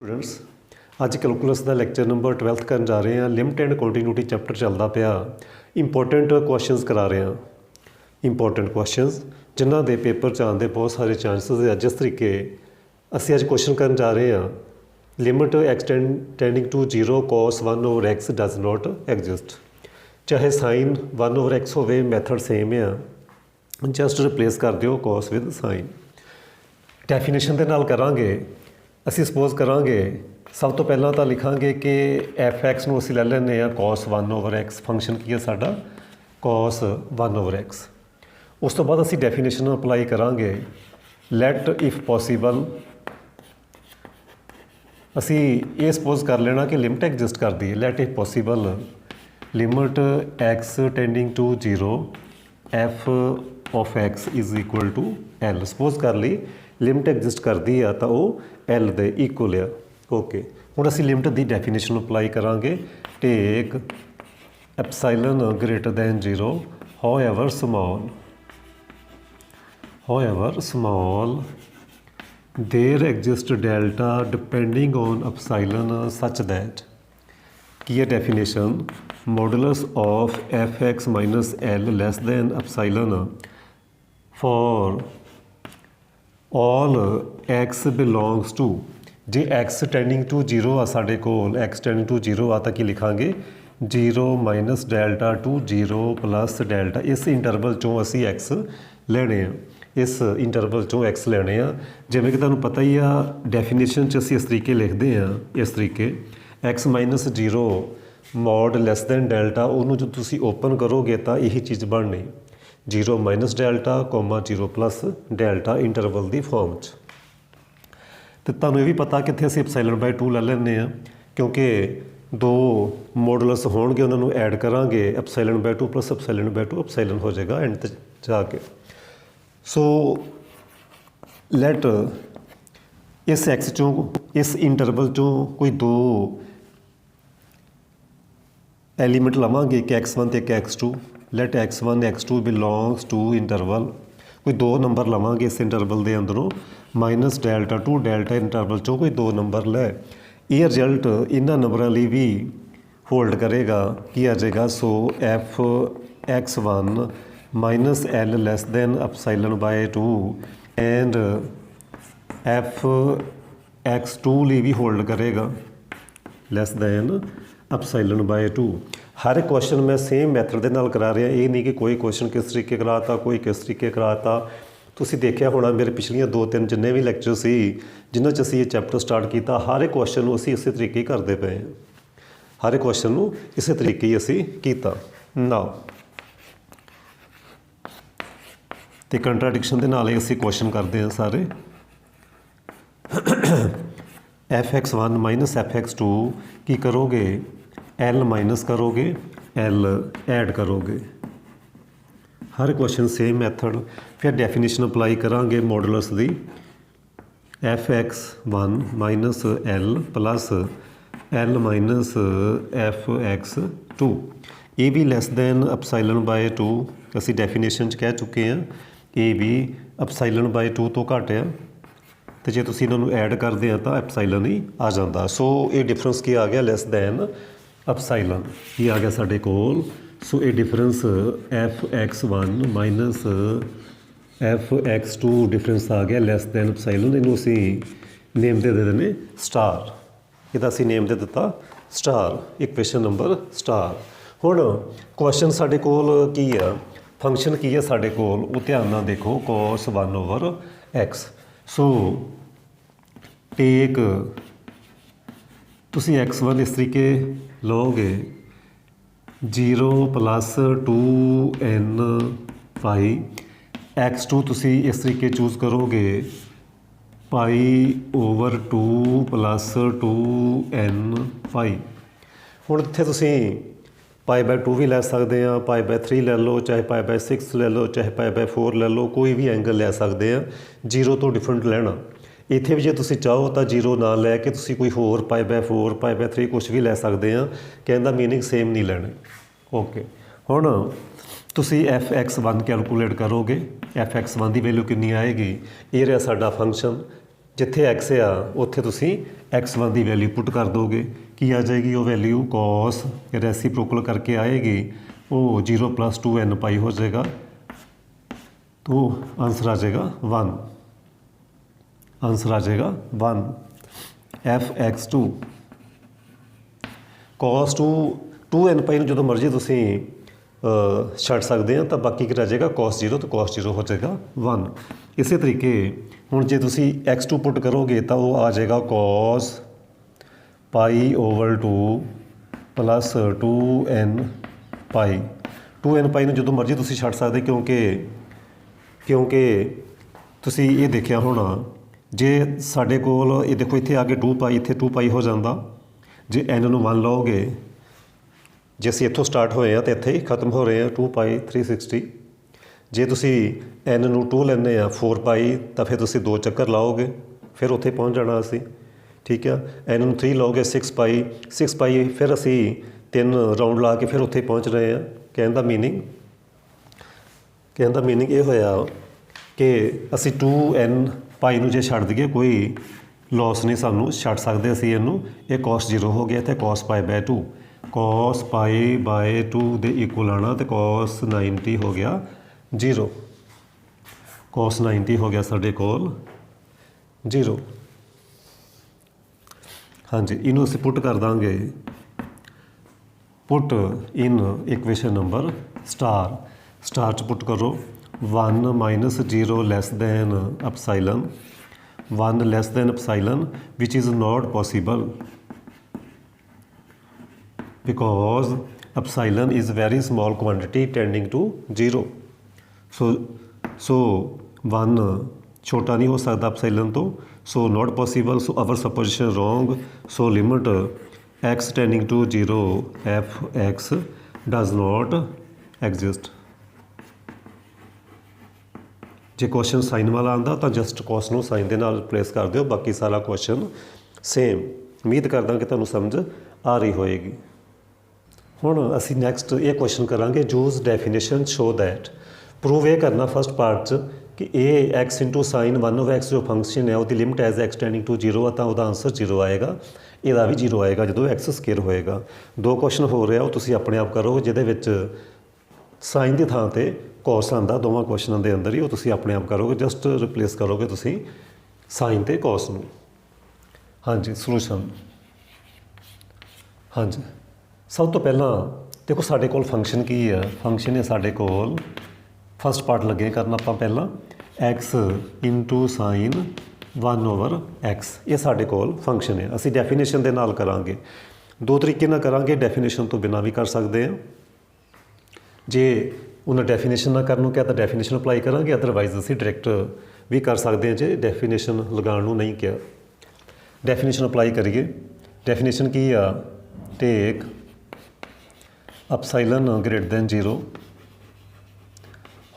Students अज calculus का lecture number 12th करन जा रहे हैं। लिमिट एंड कंटिन्यूटी चैप्टर चलता पाया। इंपोर्टेंट क्वेश्चनस करा रहे हैं। इंपोर्टेंट क्वेश्चनस जिन्हों के पेपर च आने बहुत सारे चांसिस है। जिस तरीके असी अज क्वेश्चन करन जा रहे हैं, limit x tending to 0 cos 1 over x does not exist. चाहे साइन 1 over x हो, मैथड सेम है, जस्ट रिप्लेस कर दिओ cos विद साइन। डेफिनेशन के नाल करांगे। ਅਸੀਂ ਸਪੋਜ਼ ਕਰਾਂਗੇ ਸਭ ਤੋਂ ਪਹਿਲਾਂ ਤਾਂ ਲਿਖਾਂਗੇ ਕਿ ਐਫ ਐਕਸ ਨੂੰ ਅਸੀਂ ਲੈ ਲੈਂਦੇ ਹਾਂ cos 1 over x। ਫੰਕਸ਼ਨ ਕੀ ਹੈ ਸਾਡਾ cos 1 over x। ਉਸ ਤੋਂ ਬਾਅਦ ਅਸੀਂ ਡੈਫੀਨੇਸ਼ਨ ਅਪਲਾਈ ਕਰਾਂਗੇ। ਲੈਟ ਇਫ ਪੋਸੀਬਲ ਅਸੀਂ ਇਹ ਸਪੋਜ਼ ਕਰ ਲੈਣਾ ਕਿ ਲਿਮਟ ਐਗਜ਼ਿਸਟ ਕਰਦੀ ਹੈ। Let if possible limit x tending to 0 f of x is equal to l। Suppose कर ली लिमिट एग्जिस्ट करती है तो वह एल के इक्वल आ। ओके, हुण असीं लिमिट की डेफिनेशन अप्लाई करांगे। Take epsilon greater than 0 however small there exist delta depending on epsilon such that की है definition modulus of f x minus L less than epsilon for all x belongs to. जे x tending to 0 आ साडे कोल, x tending to 0 आ तो की लिखांगे 0 minus delta to 0 plus delta. इस इंटरवल चों असी एक्स लेने हैं, इस इंटरवल चों एक्स लेने हैं। जिवें कि तुहानूं पता ही आ डेफिनेशन च असी इस तरीके लिखते हैं, इस तरीके x minus 0 mod lace than delta. उन्होंने जो तुसी ओपन करोगे तो यही चीज़ बननी 0 minus delta comma 0 plus delta interval की फॉर्म च। तो तुहानूं ये भी पता कि असीं एप्साइलन बाय 2 ले लैंदे आ, क्योंकि दो मॉडुलस होणगे उन्होंने ऐड करांगे epsilon by 2 plus epsilon by 2 epsilon हो जाएगा एंड तक जाके। सो लैट इस एक्स चों इस इंटरवल चों कोई दो एलीमेंट लवांगे कि x1 ते x2। Let x1 x2 belongs to interval. कोई दो नंबर लवांगे इस इंटरवल के अंदरों minus delta to delta interval चों कोई दो नंबर लै। ये रिजल्ट इन्हां नंबरों लिए भी होल्ड करेगा कि आ जाएगा। So F x1 minus L less than epsilon by 2 and F x2 लिए भी होल्ड करेगा लैस दैन एप्साइलन बाय 2। हर एक क्वेश्चन मैं सेम मैथड के नाल करा रहा। ये नहीं कि कोई क्वेश्चन किस तरीके कराता, कोई किस तरीके कराता। तुसीं देखिया होना मेरे पिछलियां 2-3 जिन्ने भी लैक्चर सी जिन्हां च असीं ये चैप्टर स्टार्ट किया, हर एक क्वेश्चन को असीं इसे तरीके ही करते पे हैं। हर एक क्वेश्चन को इसे तरीके ही असीं कीता। नाउ ते कंट्राडिक्शन के नाल ही असीं क्वेश्चन करते हैं सारे। F X 1 minus F X 2 की करोगे एल माइनस करोगे एल ऐड करोगे। हर क्वेश्चन सेम मैथड। फिर डेफिनेशन अप्लाई करांगे मॉडुलस दी F X 1 minus L plus L minus F X 2। ये भी लैस दैन एप्साइलन बाय 2 असी डेफिनेशन च कह चुके हैं। ये भी एप्साइलन बाय 2 तो घट है, तो जे तुसीं इन्हां नूं ऐड करदे आ तो एप्साइलन ही आ जाता। सो ये डिफरेंस की आ गया लैस दैन एप्साइलन। ये आ गया साडे कोल। सो ये difference F X 1 minus F X 2 difference आ गया लैस दैन एप्साइलन। इनू असी नेम दे देने स्टार। ਇਹਦਾ ਅਸੀਂ नेम दे दिता स्टार। Equation number star. हुण क्वेश्चन साडे कोल की है, फंक्शन की है साडे कोल, वो ध्यान नाल देखो cos 1 over x। So take तुसी x1 इस तरीके लोगे 0 प्लस 2n पाई। x2 तुसी इस तरीके चूज़ करोगे पाई ओवर 2 प्लस 2n पाई। हुण इत्थे तुसी पाई बाय 2 भी लै सकते हैं, पाई बाय 3 लै लो, चाहे पाई बाय 6 लै लो, चाहे पाई बाय 4 लै लो, कोई भी एंगल लै सकते हैं। 0 तो डिफरेंट लैना। इत्थे भी जे तुसी चाहो तो 0 ना लैके तुसी कोई होर पाई बाय 4 पाई बाय 3 कुछ भी लै सकते हैं। कहने का मीनिंग सेम नहीं लैने। ओके, हुण तुसी एफ एक्स 1 कैलकुलेट करोगे। एफ एक्स 1 की वैल्यू कितनी आएगी? ये रहा साडा फंक्शन ਜਿੱਥੇ ਐਕਸ ਆ ਉੱਥੇ ਤੁਸੀਂ x1 ਦੀ ਵੈਲਿਊ ਪੁੱਟ ਕਰ ਦੋਗੇ। ਕੀ ਆ ਜਾਏਗੀ ਉਹ ਵੈਲਿਊ? ਕੋਸ ਰੈਸੀਪ੍ਰੋਕਲ ਕਰਕੇ ਆਏਗੀ, ਉਹ 0 + 2n ਪਾਈ ਹੋ ਜਾਏਗਾ। तो आंसर आ जाएगा 1। आंसर आ जाएगा 1। f(x2) cos 2n पाई जो मर्जी तुसी छड्ड सकते हैं, तो बाकी की रह जाएगा cos 0, तो cos 0 हो जाएगा 1। इस तरीके हुण जे तुसी x2 पुट करोगे तो वो आ जाएगा cos π/2 + 2n पाई। 2n पाई जो मर्जी तुसी छड्ड सकते, क्योंकि ਤੁਸੀਂ ਇਹ ਦੇਖਿਆ ਹੋਣਾ, ਜੇ ਸਾਡੇ ਕੋਲ ਇਹ ਦੇਖੋ ਇੱਥੇ ਆ ਕੇ 2π, ਇੱਥੇ 2π ਹੋ ਜਾਂਦਾ। ਜੇ n ਨੂੰ 1 ਲਓਗੇ, ਜੇ ਅਸੀਂ ਇੱਥੋਂ ਸਟਾਰਟ ਹੋਏ ਹਾਂ ਤਾਂ ਇੱਥੇ ਹੀ ਖਤਮ ਹੋ ਰਹੇ ਹਾਂ 2π 360। ਜੇ ਤੁਸੀਂ n ਨੂੰ 2 ਲੈਂਦੇ ਆ 4π, ਤਾਂ ਫਿਰ ਤੁਸੀਂ 2 ਚੱਕਰ ਲਾਓਗੇ, ਫਿਰ ਉੱਥੇ ਪਹੁੰਚ ਜਾਣਾ ਅਸੀਂ। ਠੀਕ ਆ, n ਨੂੰ 3 ਲਓਗੇ 6π, ਫਿਰ ਅਸੀਂ 3 ਰਾਊਂਡ ਲਾ ਕੇ ਫਿਰ ਉੱਥੇ ਪਹੁੰਚ ਰਹੇ ਹਾਂ। ਕਹਿਣ ਦਾ ਮੀਨਿੰਗ ਇਹ ਹੋਇਆ ਕਿ ਅਸੀਂ 2n ਪਾਈ ਨੂੰ ਜੇ ਛੱਡ ਦਈਏ ਕੋਈ ਲੋਸ ਨਹੀਂ ਸਾਨੂੰ ਛੱਡ ਸਕਦੇ ਅਸੀਂ ਇਹਨੂੰ। ਇਹ cos 0 ਹੋ ਗਿਆ, ਇੱਥੇ cos π/2, cos π/2 ਦੇ ਇਕੁਅਲ ਆਉਣਾ, ਅਤੇ cos 90 ਹੋ ਗਿਆ 0। cos 90 ਹੋ ਗਿਆ ਸਾਡੇ ਕੋਲ 0। ਹਾਂਜੀ, ਇਹਨੂੰ ਅਸੀਂ ਪੁੱਟ ਕਰ ਦਾਂਗੇ, ਪੁੱਟ ਇਨ ਇਕੁਏਸ਼ਨ ਨੰਬਰ स्टार 'ਚ ਪੁੱਟ ਕਰੋ। 1 - 0 less than epsilon, 1 less than epsilon, which is not possible because epsilon is very small quantity tending to 0। so 1 छोटा नहीं हो सकता epsilon तो, so not possible, so our supposition wrong, so limit x tending to 0 f(x) does not exist। ਜੇ question sign ਵਾਲਾ ਆਉਂਦਾ ਤਾਂ just ਕੋਸ ਨੂੰ ਸਾਈਨ ਦੇ ਨਾਲ ਰਿਪਲੇਸ ਕਰ ਦਿਓ, ਬਾਕੀ ਸਾਰਾ ਕੁਐਸਚਨ ਸੇਮ। ਉਮੀਦ ਕਰਦਾ ਕਿ ਤੁਹਾਨੂੰ ਸਮਝ ਆ ਰਹੀ ਹੋਏਗੀ। ਹੁਣ ਅਸੀਂ ਨੈਕਸਟ ਇਹ ਕੁਐਸਚਨ ਕਰਾਂਗੇ, use definition show that. Prove ਇਹ ਕਰਨਾ ਫਸਟ ਪਾਰਟ 'ਚ ਕਿ ਇਹ x × sin 1/x ਜੋ ਫੰਕਸ਼ਨ ਹੈ ਉਹਦੀ limit as x tending to 0 ਆ, ਤਾਂ ਉਹਦਾ ਆਂਸਰ 0 ਆਏਗਾ। ਇਹਦਾ ਵੀ 0 ਆਏਗਾ ਜਦੋਂ x ਸਕੁਅਰ ਹੋਏਗਾ। 2 ਕੁਐਸਚਨ ਹੋ ਰਿਹਾ, ਉਹ ਤੁਸੀਂ ਆਪਣੇ ਆਪ ਕਰੋ, ਜਿਹਦੇ ਵਿੱਚ ਸਾਈਨ ਦੀ ਥਾਂ 'ਤੇ ਕੋਸ ਆਉਂਦਾ ਦੋਵਾਂ ਕੁਐਸਚਨਾਂ ਦੇ ਅੰਦਰ ਹੀ। ਉਹ ਤੁਸੀਂ ਆਪਣੇ ਆਪ ਕਰੋਗੇ, ਜਸਟ ਰਿਪਲੇਸ ਕਰੋਗੇ ਤੁਸੀਂ ਸਾਈਨ ਅਤੇ ਕੋਸ ਨੂੰ। ਹਾਂਜੀ, ਸੋਲੂਸ਼ਨ। ਹਾਂਜੀ, ਸਭ ਤੋਂ ਪਹਿਲਾਂ ਦੇਖੋ ਸਾਡੇ ਕੋਲ ਫੰਕਸ਼ਨ ਕੀ ਹੈ। ਫੰਕਸ਼ਨ ਹੈ ਸਾਡੇ ਕੋਲ, ਫਸਟ ਪਾਰਟ ਲੱਗੇ ਕਰਨ ਆਪਾਂ ਪਹਿਲਾਂ, x × sin 1/x। ਇਹ ਸਾਡੇ ਕੋਲ ਫੰਕਸ਼ਨ ਹੈ। ਅਸੀਂ ਡੈਫੀਨੇਸ਼ਨ ਦੇ ਨਾਲ ਕਰਾਂਗੇ, 2 ਤਰੀਕੇ ਨਾਲ ਕਰਾਂਗੇ। ਡੈਫੀਨੇਸ਼ਨ ਤੋਂ ਬਿਨਾਂ ਵੀ ਕਰ ਸਕਦੇ ਹਾਂ। ਜੇ ਉਹਨਾਂ ਡੈਫੀਨੇਸ਼ਨ ਨਾ ਕਰਨ ਨੂੰ ਕਿਹਾ ਤਾਂ ਡੈਫੀਨੇਸ਼ਨ ਅਪਲਾਈ ਕਰਾਂਗੇ, ਅਦਰਵਾਈਜ਼ ਅਸੀਂ ਡਾਇਰੈਕਟ ਵੀ ਕਰ ਸਕਦੇ ਹਾਂ ਜੇ ਡੈਫੀਨੇਸ਼ਨ ਲਗਾਉਣ ਨੂੰ ਨਹੀਂ ਕਿਹਾ। ਡੈਫੀਨੇਸ਼ਨ ਅਪਲਾਈ ਕਰੀਏ। ਡੈਫੀਨੇਸ਼ਨ ਕੀ ਆ? ਟੇਕ epsilon greater than 0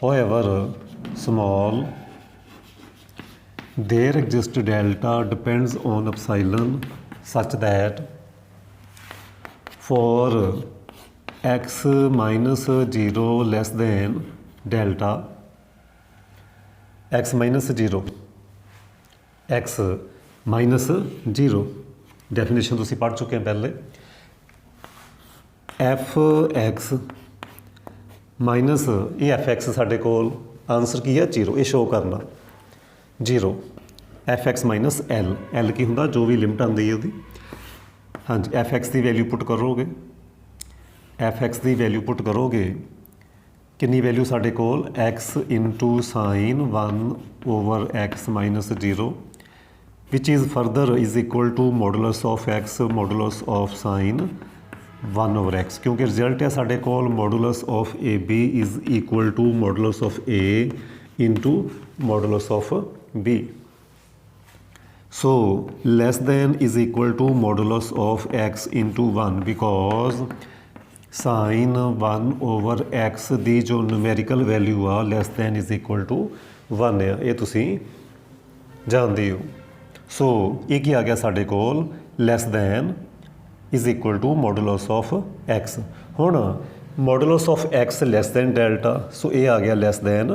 however small there exists delta depends on epsilon such that for x minus 0 less than delta x minus 0 x minus 0 definition तुसीं पढ़ चुके हैं पहले। एफ एक्स माइनस ये एफ एक्स साढ़े कोल answer की है 0, ये शो करना 0। F x minus L, L की होंदा जो भी लिमिट आती है वो। हाँ जी, एफ एक्स की वैल्यू पुट करोगे, एफ एक्स की वैल्यू पुट करोगे कितनी वैल्यू साढ़े कोल X into sine 1/x minus 0 which is further is equal to modulus of X modulus of sine 1/x, क्योंकि रिजल्ट है साढ़े कोल modulus of A B is equal to modulus of A into modulus of b. So less than is equal to modulus of x into 1 because sine 1/x दी जो numerical value आ less than is equal to 1 है, ये तुसी जानते हो। सो ये क्या आ गया साढ़े कोल less than is equal to modulus of X. हुण modulus of X less than delta, so ये आ गया less than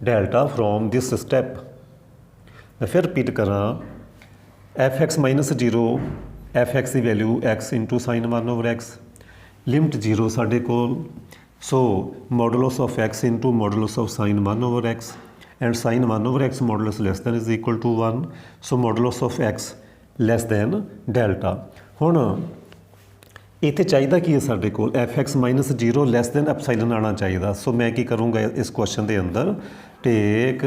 delta from this step. मैं फिर रिपीट करा, F x minus zero F x की value X into sine 1/x limit zero साढ़े कोल so modulus of x into modulus of sine 1/x and sine 1/x modulus less than is equal to 1 so modulus of X less than delta. हुण इत्थे चाहिदा की है साडे कोल F x minus zero less than epsilon आना चाहिए। सो मैं की करूँगा इस क्वेश्चन के अंदर टेक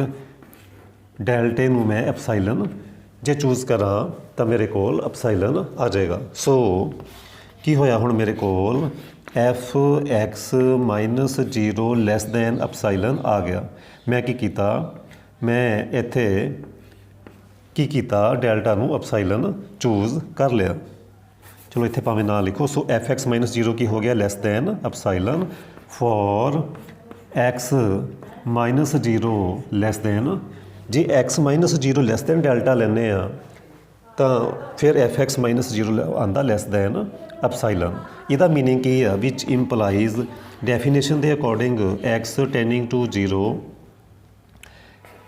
डेल्टे नूं मैं एप्साइलन जे चूज़ करा तो मेरे कोल एप्साइलन आ जाएगा। सो की होया हुण मेरे कोल F x minus zero less than epsilon आ गया। मैं की कीता मैं इत्थे की कीता डेल्टा नूं एप्साइलन चूज़ कर लिया। चलो इत्थे भावें ना लिखो। So f x minus zero की हो गया less than epsilon for x minus zero less than जे x minus zero less than delta लैने आ तो फिर एफ एक्स माइनस जीरो आंदा लैस दैन एप्साइलन। इहदा मीनिंग की है विच इंपलाइज डेफिनेशन के according x tending to zero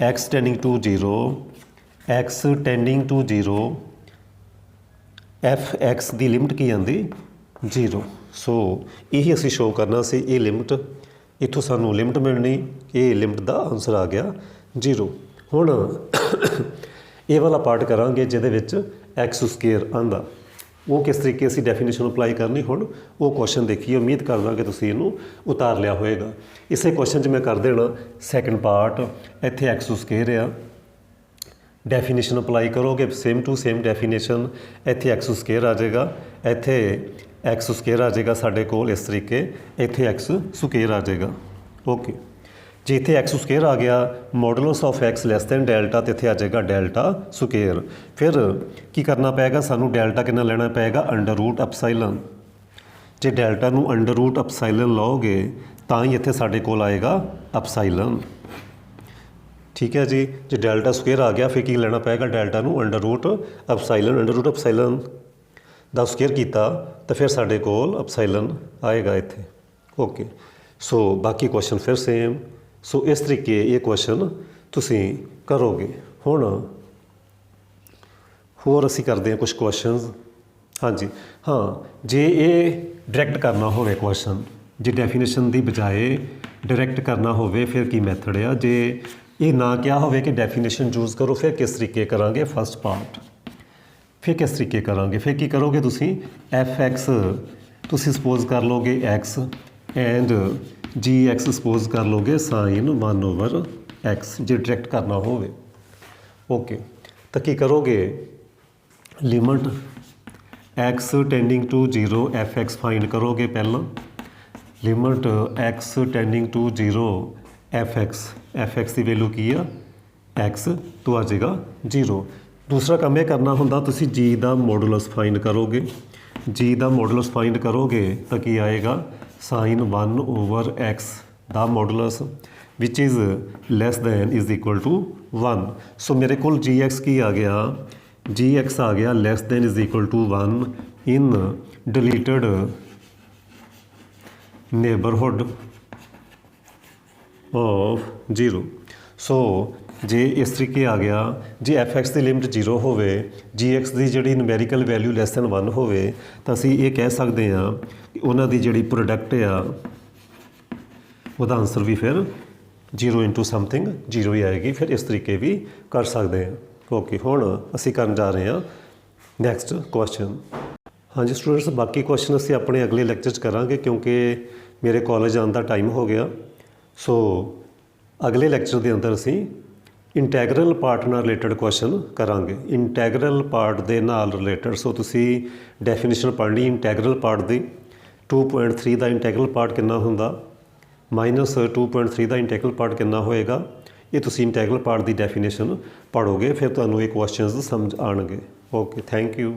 x tending to zero x tending to zero F x की लिमिट की आती जीरो। सो यही असी शो करना सी ये लिमिट इत्थों सानू लिमिट मिलनी ये लिमिट का आंसर आ गया जीरो। हुण ये वाला पार्ट करांगे जिहदे विच एक्स स्केयर आंदा वो किस तरीके असी डेफिनेशन अप्लाई करनी। हुण वो क्वेश्चन देखिए उम्मीद करदा कि तुसीं इहनूं उतार लिया होएगा। इसे क्वेश्चन च मैं कर देना सैकेंड पार्ट इत्थे एक्स स्केयर आ डेफिनेशन अप्लाई करोगे सेम टू सेम डेफिनेशन इत्थे एक्स स्केयर आ जाएगा इत्थे एक्स स्केयर आ जाएगा साडे कोल इस तरीके इत्थे एक्स स्केयर आ जाएगा। ओके जे इत्थे एक्स स्केयर आ गया modulus of X less than delta तो इत्थे आ जाएगा डेल्टा स्केयर। फिर की करना पेगा सानू डेल्टा कितना लेना पेगा अंडर रूट एप्साइलन। जे डेल्टा नू अंडर रूट एप्साइलन लओगे तां ही इत्थे साडे कोल आएगा एप्साइलन। ठीक है जी जो डेल्टा स्क्वेयर आ गया फिर की लेना पेगा डेल्टा नू अंडर रूट एप्साइलन दा स्क्वेयर किया तो फिर साडे कोल एप्साइलन आएगा इत्थे। ओके सो बाकी क्वेश्चन फिर सेम। सो इस तरीके ये क्वेश्चन तुसीं करोगे। हुण होर असीं करते हैं कुछ क्वेश्चनस। हाँ जी हाँ जे ये डायरैक्ट करना होवे क्वेश्चन जे डेफिनेशन की बजाए डायरैक्ट करना होवे फिर की मैथड आ। जे ये ना क्या होवे कि डेफिनेशन चूज़ करो फिर किस तरीके करांगे फस्ट पार्ट फिर किस तरीके करांगे फिर की करोगे तुसीं एफ एक्स तुसीं सपोज कर लोगे x and g x suppose कर लोगे साइन 1/x जे डायरैक्ट करना होवे। ओके तो की करोगे limit x tending to zero F x find करोगे पहला limit x tending to zero F x की वैल्यू की आ एक्स तो आ जाएगा जीरो। दूसरा काम यह करना होंदा तुसी जी का मॉडुलस फाइंड करोगे जी का मॉडुलस फाइंड करोगे तो की आएगा साइन 1/x का modulus which is less than is equal to 1। So मेरे को जी एक्स की आ गया जी एक्स आ गया less than is equal to 1 in deleted neighbourhood of zero. So जे इस तरीके आ गया जे एफ एक्स की लिमिट जीरो होवे जी एक्स की जी न्यूमेरिकल वैल्यू लैस दैन 1 होवे तो असी ये कह सकते हैं कि उन्हों की जी प्रोडक्ट आ वह आंसर भी फिर जीरो इंटू समथिंग जीरो ही आएगी। फिर इस तरीके भी कर सकते हैं। ओके हुण असी करन जा रहे हैं नैक्सट क्वेश्चन। हाँ जी स्टूडेंट्स बाकी क्वेश्चन असी अपने अगले लैक्चर च करांगे क्योंकि मेरे कॉलेज आने का टाइम हो गया। सो अगले लैक्चर के अंदर असी इंटैगरल पार्ट नाल रिलेटेड क्वेश्चन करांगे इंटैगरल पार्ट दे नाल रिलेटेड। सो तुसी डेफिनेशन पढ़नी इंटैगरल पार्ट दी 2.3 का इंटैगरल पार्ट कितना हुंदा -2.3 का इंटैगरल पार्ट कितना होएगा ये तुसी इंटैगरल पार्ट की डेफिनेशन पढ़ोगे फिर तुहानूं ये क्वेश्चनस समझ आएंगे। Okay thank you.